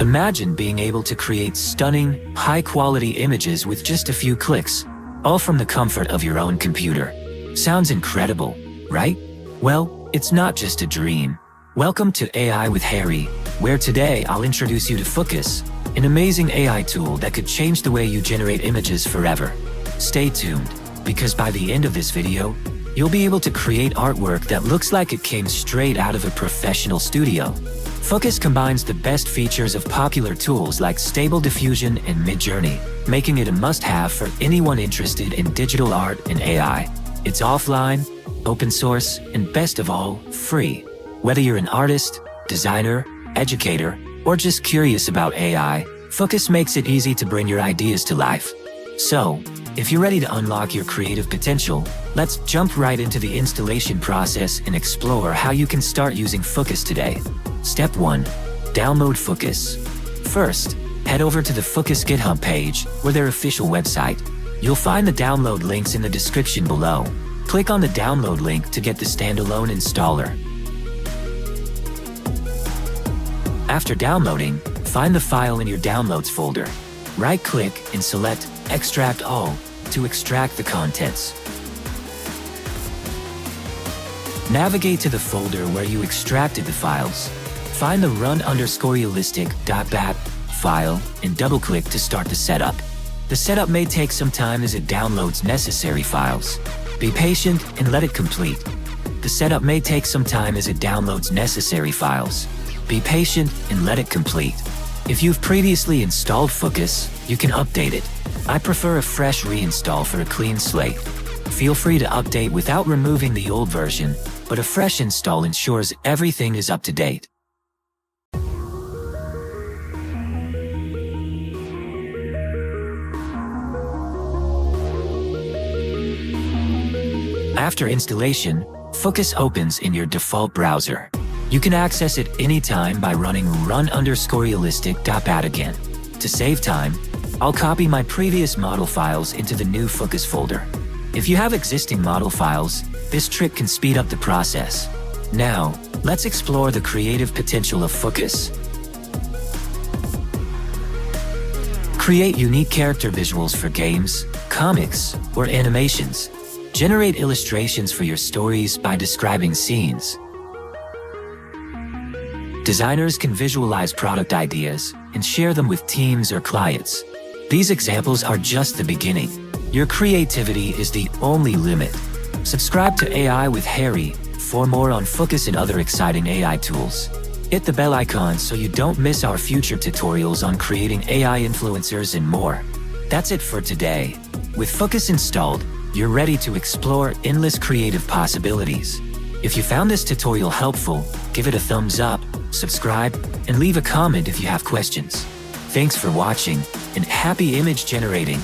Imagine being able to create stunning, high-quality images with just a few clicks, all from the comfort of your own computer. Sounds incredible, right? Well, it's not just a dream. Welcome to AI with Harry, where today I'll introduce you to Fooocus, an amazing AI tool that could change the way you generate images forever. Stay tuned, because by the end of this video, you'll be able to create artwork that looks like it came straight out of a professional studio. Fooocus combines the best features of popular tools like Stable Diffusion and Midjourney, making it a must-have for anyone interested in digital art and AI. It's offline, open source, and best of all, free. Whether you're an artist, designer, educator, or just curious about AI, Fooocus makes it easy to bring your ideas to life. So, if you're ready to unlock your creative potential, let's jump right into the installation process and explore how you can start using Fooocus today. Step 1. Download Fooocus. First, head over to the Fooocus GitHub page or their official website. You'll find the download links in the description below. Click on the download link to get the standalone installer. After downloading, find the file in your Downloads folder. Right-click and select Extract All to extract the contents. Navigate to the folder where you extracted the files. Find the run_realistic.bat file and double-click to start the setup. The setup may take some time as it downloads necessary files. Be patient and let it complete. The setup may take some time as it downloads necessary files. Be patient and let it complete. If you've previously installed Fooocus, you can update it. I prefer a fresh reinstall for a clean slate. Feel free to update without removing the old version, but a fresh install ensures everything is up to date. After installation, Fooocus opens in your default browser. You can access it anytime by running run_realistic.bat again. To save time, I'll copy my previous model files into the new Fooocus folder. If you have existing model files, this trick can speed up the process. Now, let's explore the creative potential of Fooocus. Create unique character visuals for games, comics, or animations. Generate illustrations for your stories by describing scenes. Designers can visualize product ideas and share them with teams or clients. These examples are just the beginning. Your creativity is the only limit. Subscribe to AI with Harry for more on Fooocus and other exciting AI tools. Hit the bell icon so you don't miss our future tutorials on creating AI influencers and more. That's it for today. With Fooocus installed, you're ready to explore endless creative possibilities. If you found this tutorial helpful, give it a thumbs up, subscribe, and leave a comment if you have questions. Thanks for watching, and happy image generating!